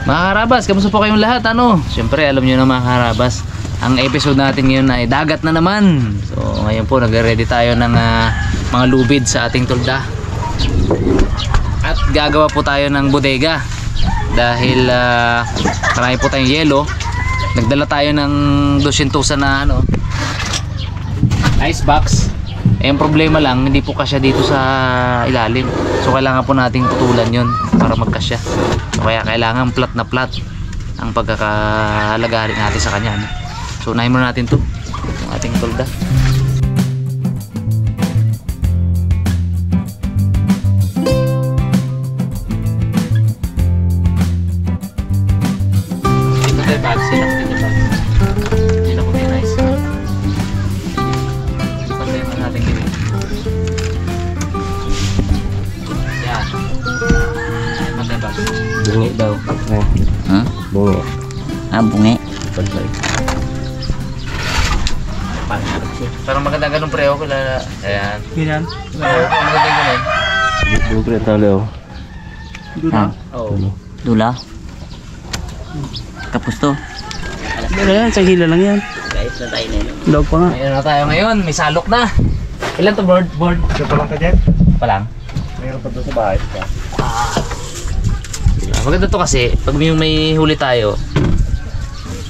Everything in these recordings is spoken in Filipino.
Mga karabas, kamusta po kayong lahat? Siyempre alam nyo na mga karabas, ang episode natin ngayon ay dagat na naman. So ngayon po nagre-ready tayo ng mga lubid sa ating tulda. At gagawa po tayo ng bodega. Dahil marami po tayong yelo. Nagdala tayo ng 200 na ice box. Eh, ang problema lang, hindi po kasya dito sa ilalim. So kailangan po nating putulan yun para magkasya. So kaya kailangan flat na flat ang pagkakalagarin natin sa kanya. So unahin muna natin to, yung ating tulda. Ito tayo bag, sinak din yung bag. Hindi na po din nice. Pantay mo natin gawin. Yan. Pantay bag. Bungi daw. Ha? Bungi. Bungi. Pantay. Parang maganda ganun pre, ako kilala. Ayan. Ganyan. Maganda ganun. Bungi ko rin talo. Oo. Dula. Kapusto. Pero yan, sa hila lang yan. Guys, na tayo na yun. Log pa nga. Mayroon na tayo ngayon, may salok na. Ilan to board? Ito pa lang ka dyan? Palang. Mayroon pa doon sa bahay ka. Maganda to kasi, pag may huli tayo,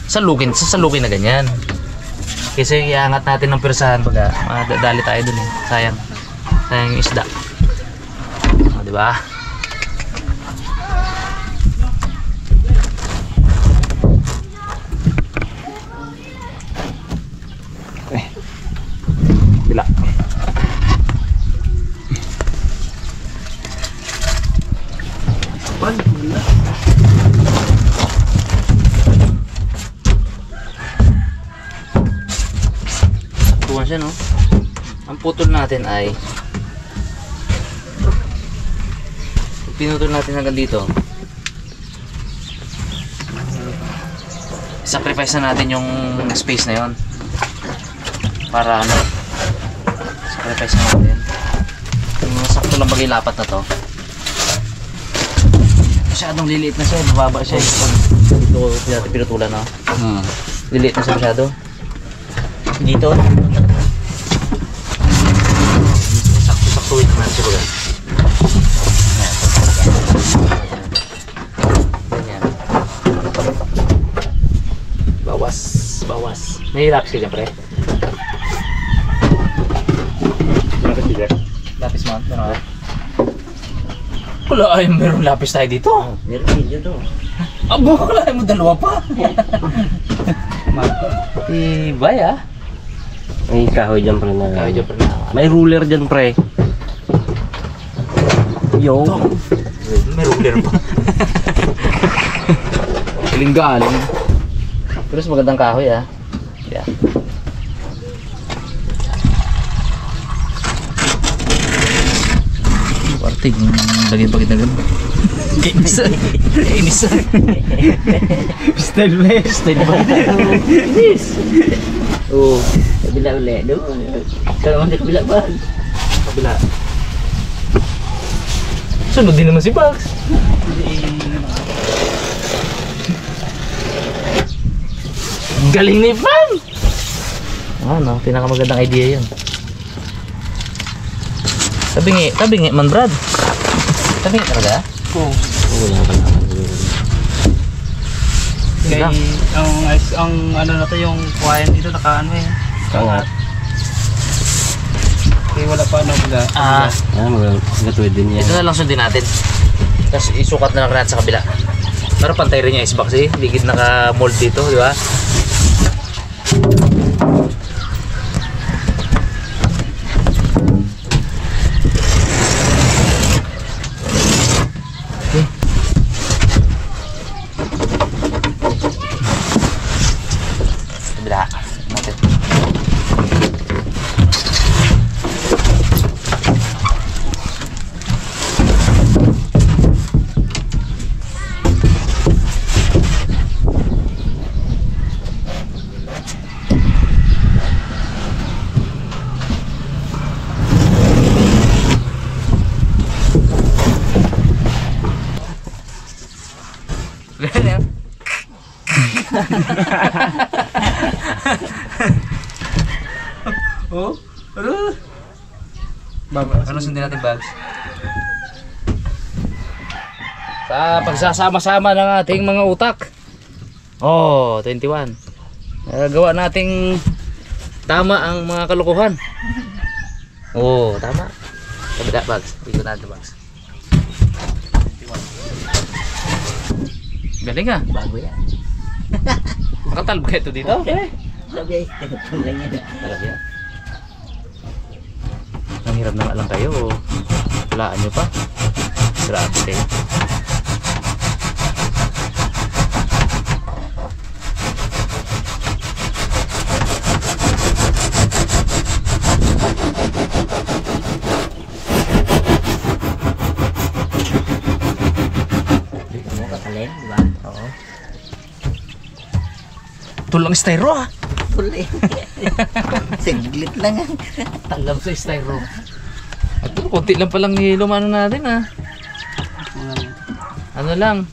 salukin na ganyan. Kasi iangat natin ng persahan baga, madadali tayo dun eh. Sayang yung isda. O, diba? Bila. Tuwan siya, no? Ang putol natin ay pinutol natin hanggang dito. Sacrifice na natin yung space na yon para sacrifice na natin yung sakto lang bagay lapat na to. Masyadong liliit na siya, mababa siya dito natin pinutulan, no? Liliit na siya masyado dito. Sakto-saktuin naman siya baga. Ganyan. Bawas. Nahihirap siya dyan, pre. Bakit sila? Lapis mo, ano? Wala ay, meron lapis tayo dito. Meron video to. Abo, wala ay mo dalawa pa. Ibay ah. May kahoy dyan pre na. Kahoy dyan pre na. May ruler dyan pre. Yo. May ruler pa. Galing. Pero mas magandang kahoy ah. Yeah. Parting bagay-bagay na gano'n. Inis. Style ba? Inis. Oo. Kabila ulit. Kalau naman sa kabila ba? Kabila. Sunod din naman si Bugs. Galing ni Pam! Ano, pinakamagandang idea yun. Tabingi man Brad. Tabingi talaga? Oo. Wala ka na. Kaya ang ano na to yung kuhayan dito nakaano eh. Kangat. Kaya wala pa ano pala. Magatuwid din yan. Ito na lang sundin natin. Tapos isukat na lang natin sa kabila. Pero pantay rin yung icebox eh. Ligid naka-mold dito, di ba? Kabila natin. Ganyan. Oh, ano? Ano sundin natin bags? Sa pagsasama-sama ng ating mga utak. Oh, 21. Gawa nating tama ang mga kalokohan. Oh, tama. Kabila bags. Ikot natin bags. Galing ah. Bago yan. Makatalbo kayo ito dito? Sabi ay, tagpang lang yan. Talaga. Ang hirap na nga lang kayo. Walaan nyo pa. Grabe kayo. Kakaleng, di ba? Oo. Tulang styro ah. Tuloy. Siglit lang yan. Alam sa styro. At ito, konti lang palang nilumano natin ah. Ano lang.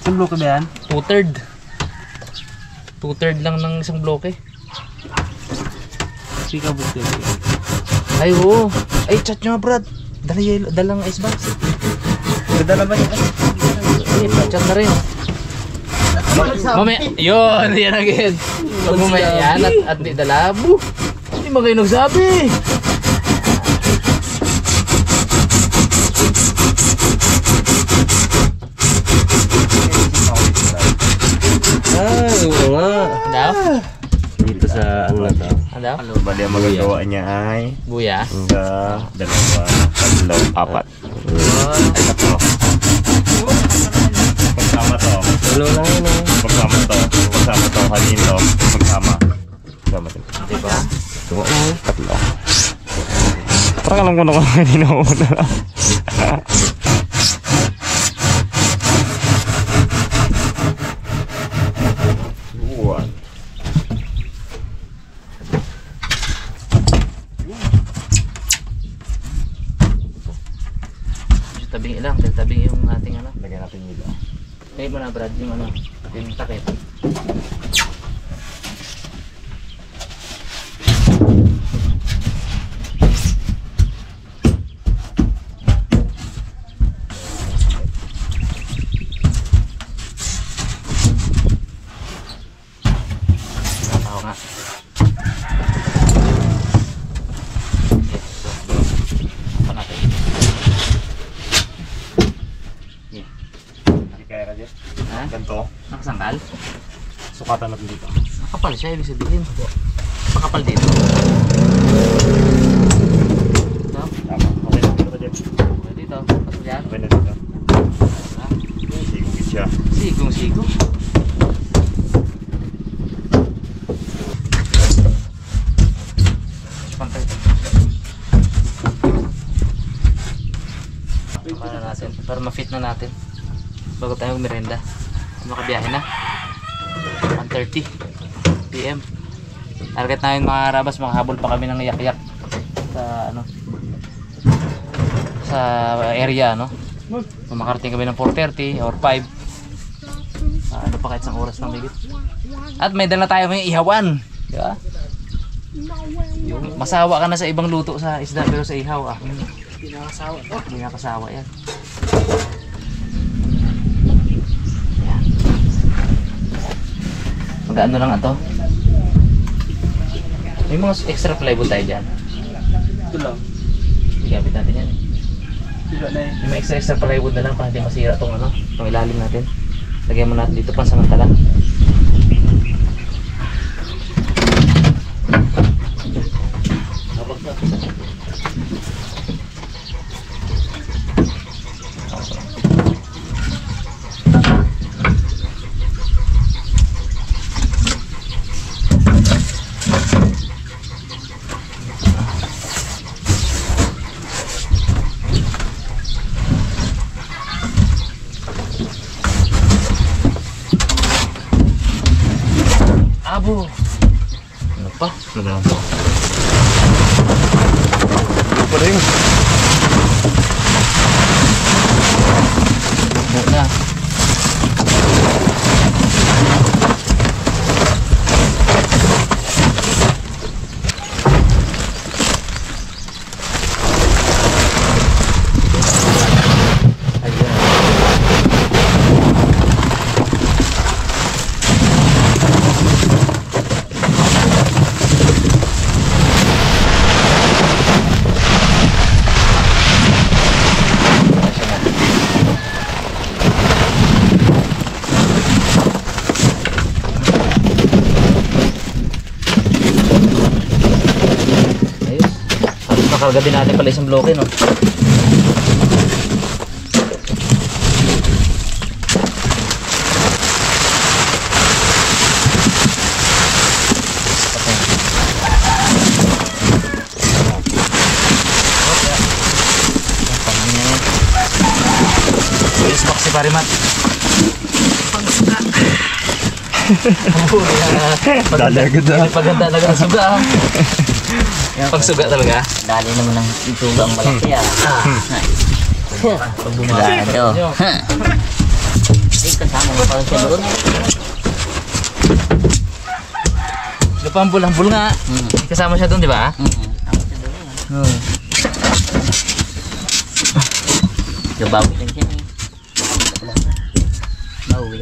Isang bloke ba yan? 2/3. 2/3 lang ng isang bloke. Sika buti. Ay oo. Ay chat nyo Brad. Dalang ice box. Dala ba yan? Ay, chat na rin. Mamaya, yun, yan again. Pag mamaya yan at di dalabo. Hindi mo kayo nagsabi. Oo nga. Daw? Dito sa ano na to. Daw? Bali ang magagawa niya ay Buya. hangga 2, 3, 4. Ay, tatlo. Pagsama to. Ulo lang yun eh. Pagsama to. Pagsama to. Halin to. Pagsama. Pagsama to. Diba? Oo nga. Tatlo. Parang alam ko na kung kanina una. One. Tabing ilang, tabing yung ating ano. Lagyan natin nila. Kaya mo na Brad, yung ano, yung takip. Tao nga. Yes, apa natin? Hindi kaya ka dyan. Ha? Ganito. Nakasangkal? Sukatan natin dito. Nakapal siya, ibig sabihin. Pakapal dito. Dito. Tama. Okay na dito ka dyan. Okay, dito. Pasok dyan. Okay na dito. Ha? Sigugit siya. Sigong-sigong. Pantay. Para natin. Para ma-fit na natin. Bago tayo merenda. Makabiyahe na. 1:30 PM. Target namin mga Rabas, makahabol pa kami ng yak-yak sa ano, sa area, no? Kung makarating kami ng 4:30 or 5, ano pa kahit isang oras ng higit. At may dala tayo may ihawan, di ba? Yung masawa ka na sa ibang luto sa isda pero sa ihaw hindi nakasawa yan. Yan. Magkano lang ito? May mga extra plywood tayo dyan. Ito lang. Igamit natin yan. Sila na eh. May mga extra plywood na lang para hindi masira itong ano, itong ilalim natin. Lagyan mo natin dito pansamantala. Abo! Ano pa? Ano na ito? Ano pa rin? Karga din natin pala isang bloke, no? Yes, si Parimat. Pagsuga. Dali agad na. Paganda talaga ng suga. Pagsuga talaga. Dali naman ng ituga ang malaki ah. Pag bumaba. Gado. Ay, kasama mo pala siya doon. Lupambul nga. Kasama siya doon, di ba? Gabawi lang siya eh. Bawi.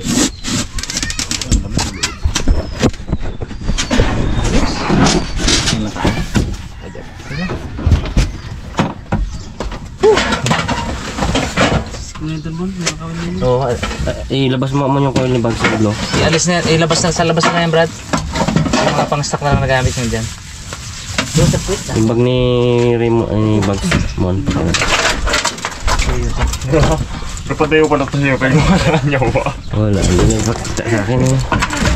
Oo, ilabas mo yung coil ni Bags sa ulo. Ialis na, ilabas na sa labas na yan, Brad. Yung mga pang-stock na lang nagamit nyo dyan. Doon sa puwit ah. Yung bag ni Raymond, ni Bags Mon. Napadayo pala ito siya kayo wala niya ba? Wala, hindi na bag sa akin eh.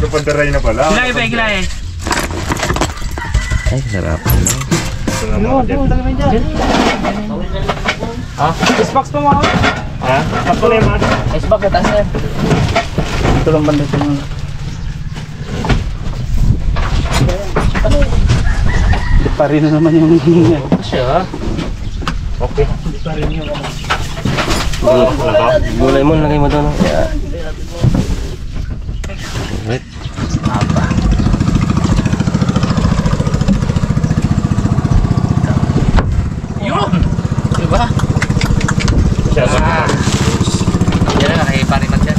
Napadaray na pala. Kilay pa, kilay. Ay, sarap. Xbox pa mo ako. Ha? Sakto na yung mga. Xbox na taas yan. Ito lang banda ito mga. Pa rin na naman yung Siya. Okay. Gulay mo, lagay mo doon. Yeah. Right. Yun! Diba? Siya sa Yan na, kay Parimat yan.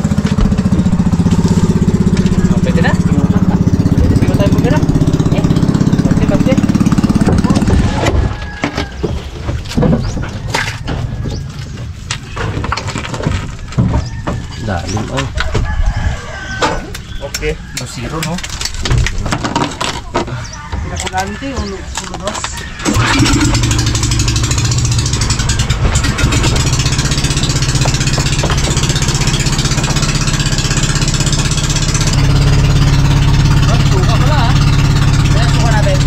Pwede na? Pwede ba tayo bumira? Pwede. Dalim ay. Okay. 2-0, no? Pinakulante, ulo dos. Suka pala, ha? Kaya suka natin.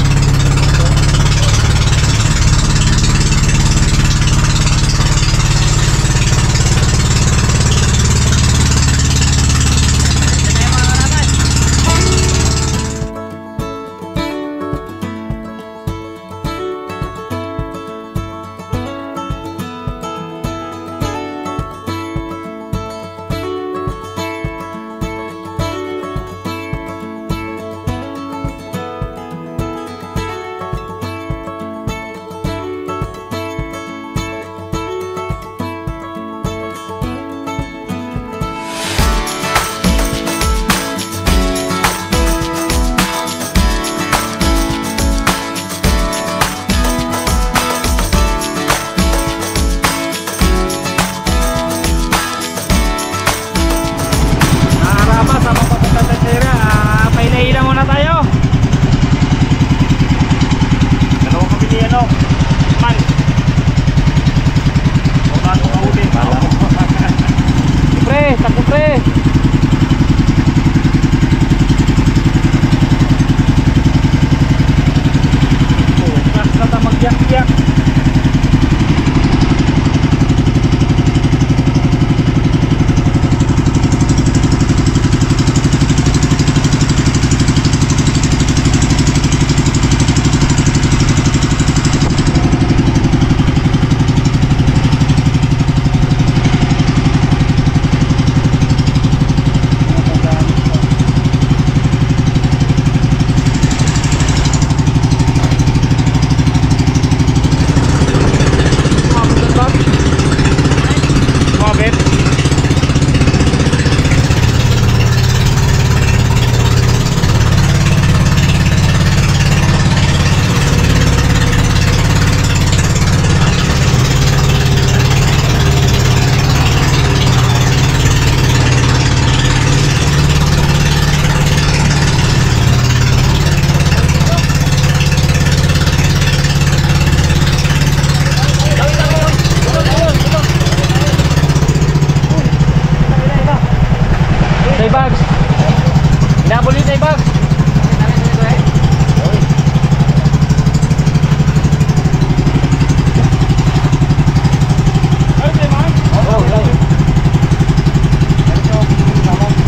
Pinabuli sa ibag.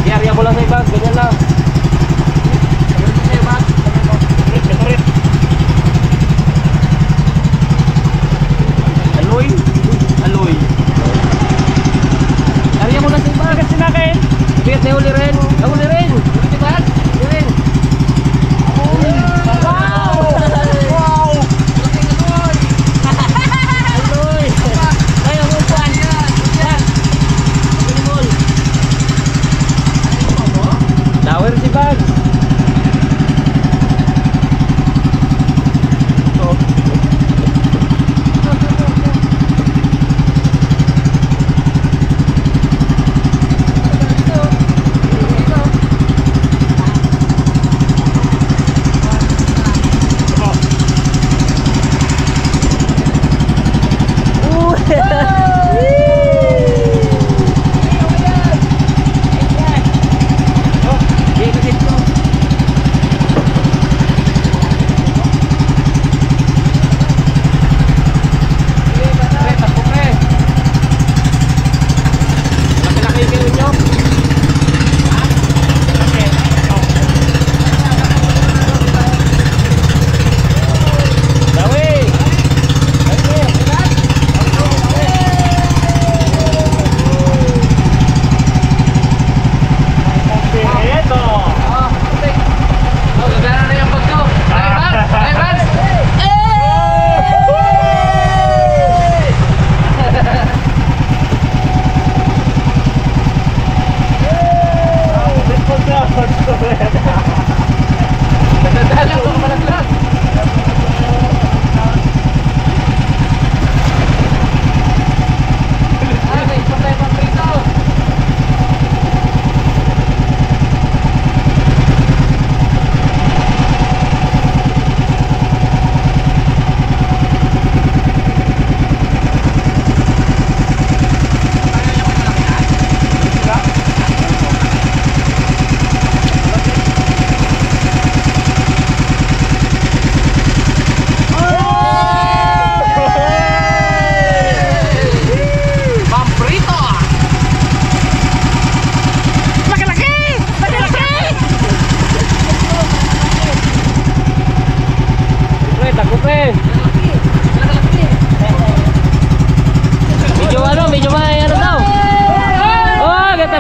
Diarya bola sa ibag, ganyan lang. Aloy. Aloy. Diarya mo na sa ibag. Kasi nakain. Bigat na uli rin. Uli rin. Uli ibag. Uli rin. Wow! Wow! Aloy. Ay, ang upuan. Yan. Pagkulimol. Tower si bag.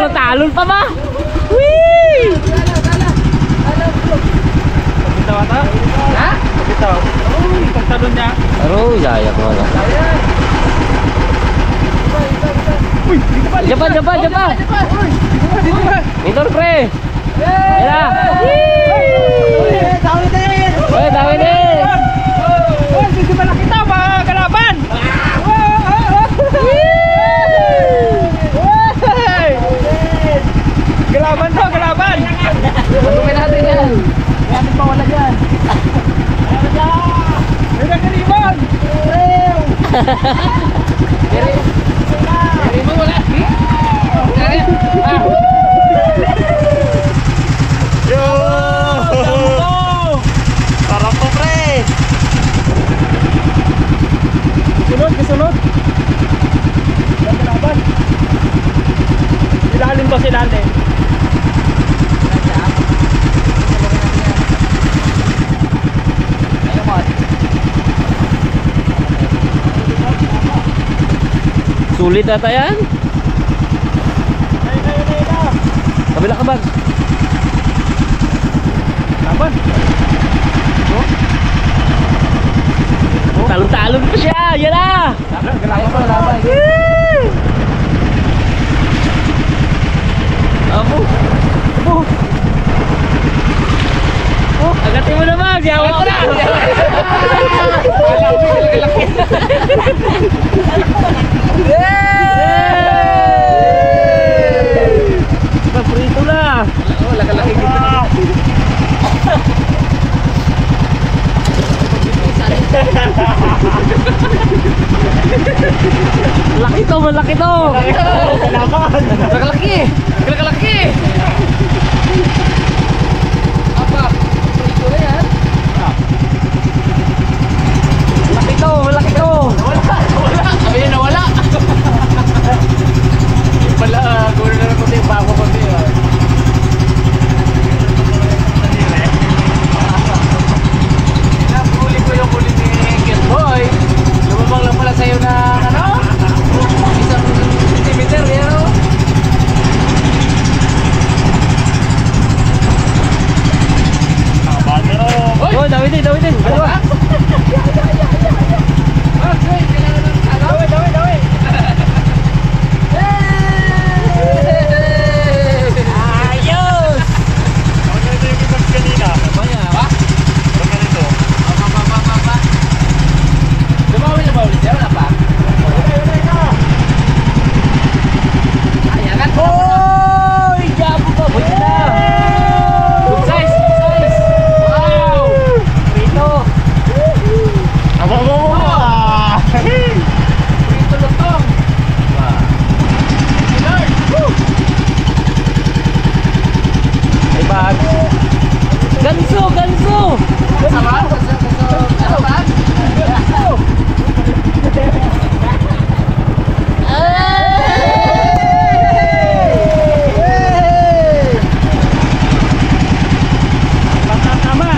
Talon pa ba? Wee! Bitaw ata? Ha? Bitaw. Uy, pagtalon niya. Aroy, daya ko wala. Uy, dito pa. Japan. Dito pa. Mintor pre. Yan. Dawin din. Oy, dawin din. Uy, hindi pa nakita mga kalaban. Galaban to, galaban. Patuloy natin yan. Natin pa wala dyan. May nagkaliban. Dari mo wala. Yo! Sarap po, pre! Kasunod. Galaban. Silalim to, silalim. Sulit ata yan. Kabila ka bag. Laban. Talon-talon pa siya. Yan na. Galaban pa, laban. Abo. Agatin mo na bag. Yawa ko na. Paprito na. Laki-laki dito. Laki to, malaki to. Kalaban. Kalaki. Ganso, ganso! Sama? Ano ba? Tama!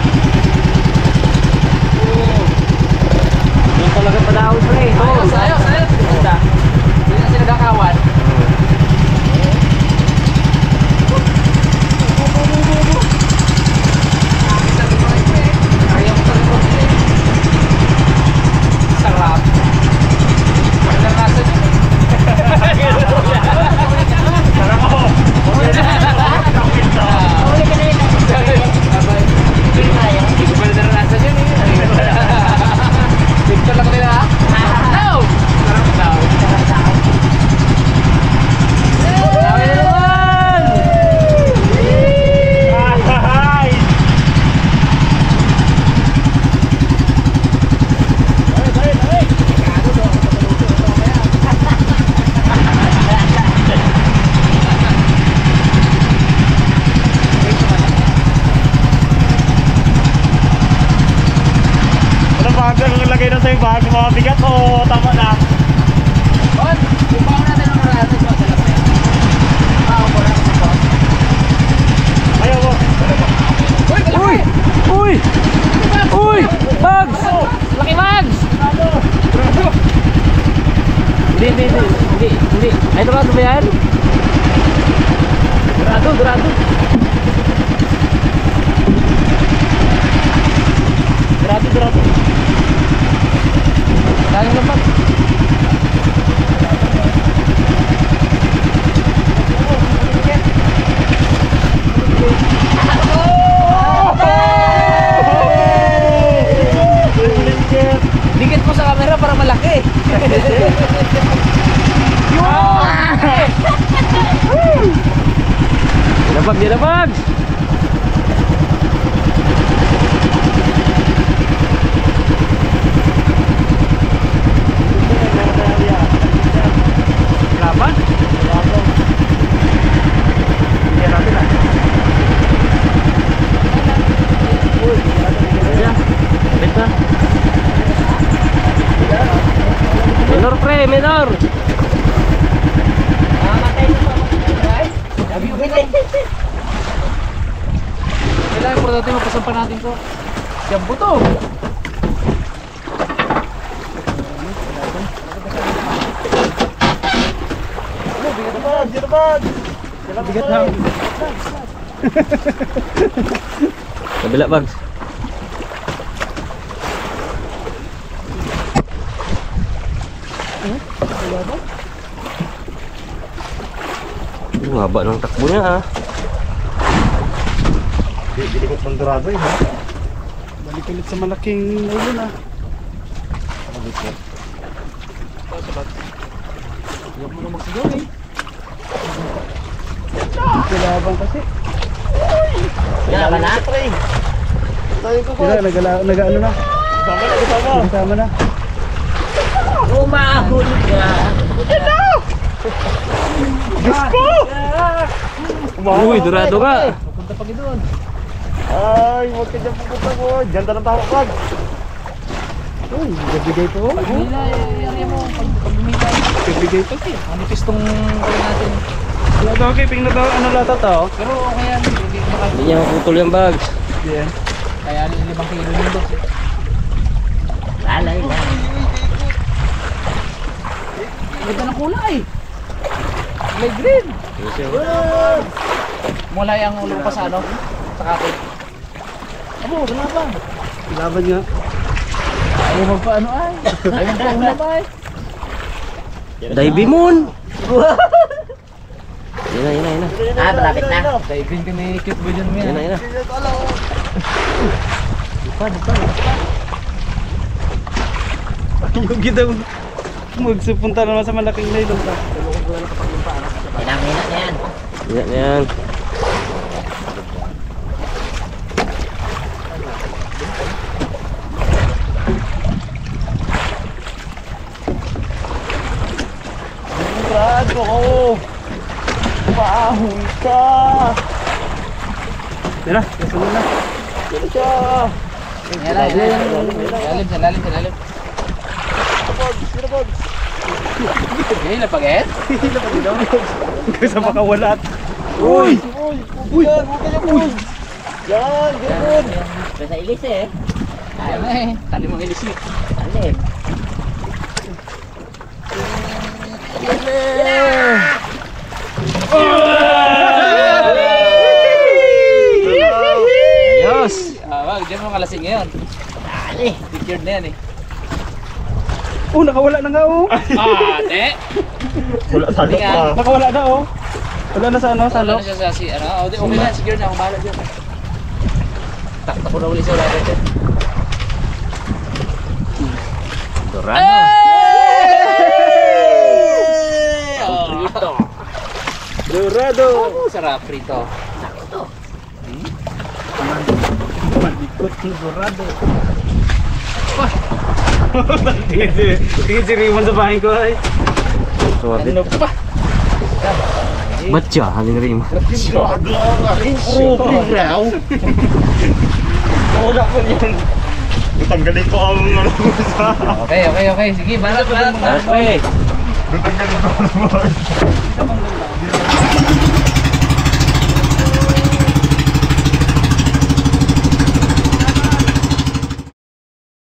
Yung talaga padahon pre. Ayos, ayos, ayos. Hindi na sila nagkakawan. Sarap. Walang rasa dyan. Sarap ako! Walang rasa dyan eh. Picture lang nila ha? No! Sarap daw. Dami na naman! Ay! Ano ba ang lagay na sa'yo bag? Mga bigat o tama na? On, ibaw natin ang rasa dyan. Ayaw mo! Uy! Uy! Uy! Uy! Bugs! Laki Mags! Hindi. Ay, durado ba yan? Durado. Durado. Galing lang ba? Dikit mo sa camera para malaki. Yan na Bugs! Laban? Minor pre, minor! Kailangan importante mapasampan natin to. Jambo to. Bigat na. Kabila Bugs. Haba ng takbo niya ah. Hindi ko pandurado eh. Balik ulit sa malaking ulo na. Huwag mo na magsigaw eh. Kalaban kasi. Kailangan na? Sila, nag-ano na. Kasama na. Umahuli ka. Uy, durado ka. Pupunta pa doon. Ay, huwag ka dyan pupunta mo. Diyan ka ng tawag vlog. Uy, nabigay po. Pag humila, area mo. Pag humila. Nabigay po. Manipis tong kaya natin. Wala daw keeping na daw ano lata to. Pero okay yan. Hindi niya maputol yung Bugs. Yeah. Kaya 5 kilo yung box eh. Lalay na. Ganda ng kulay. Kulay green. Mula yung ulo pa sa ano? Sa katin. Abo, ganaban. Laban nga. Ayaw magpaano ay. Ayaw magpauna ba ay. Diving moon. Yan na. Ah, malapit na. Diving ka ni cute boy dyan mo yan. Yan na. Yung gida magsupunta naman sa malaking nylon pa. Pinang-minat na yan. Yan. Brad ko. Mahuli ka. Tira, kasunod na. Yan na, lalim, sa lalim. Ngayon na pag-et? Kasi makawalat. Uy! Uy! Yan! Ganun! Basta ilis eh. Ayan na eh, tali mong ilisip. Alim. Ayos! Wag, diyan mo kalasing ngayon. Dali. Secured na yan eh. Oh, nakawala na nga oh. Ate! Wala sa Hindi nga. pa. Nakawala na oh. Wala na sa ano, sa Wala loob. na siya sa si, ano, okay na, secure na, akong bahala dyan. Takta ko na uli sa ulit dyan. Dorado. Prito! Dorado. Sarap, prito. Malikot ng dorado. Tingin si Raymond sa bahay ko ay. Ano pa? Ba't siya? Haling Raymond. Wala ko yan. Tanggalin ko ang ano sa... Okay. Sige, balat. Tanggalin ko ang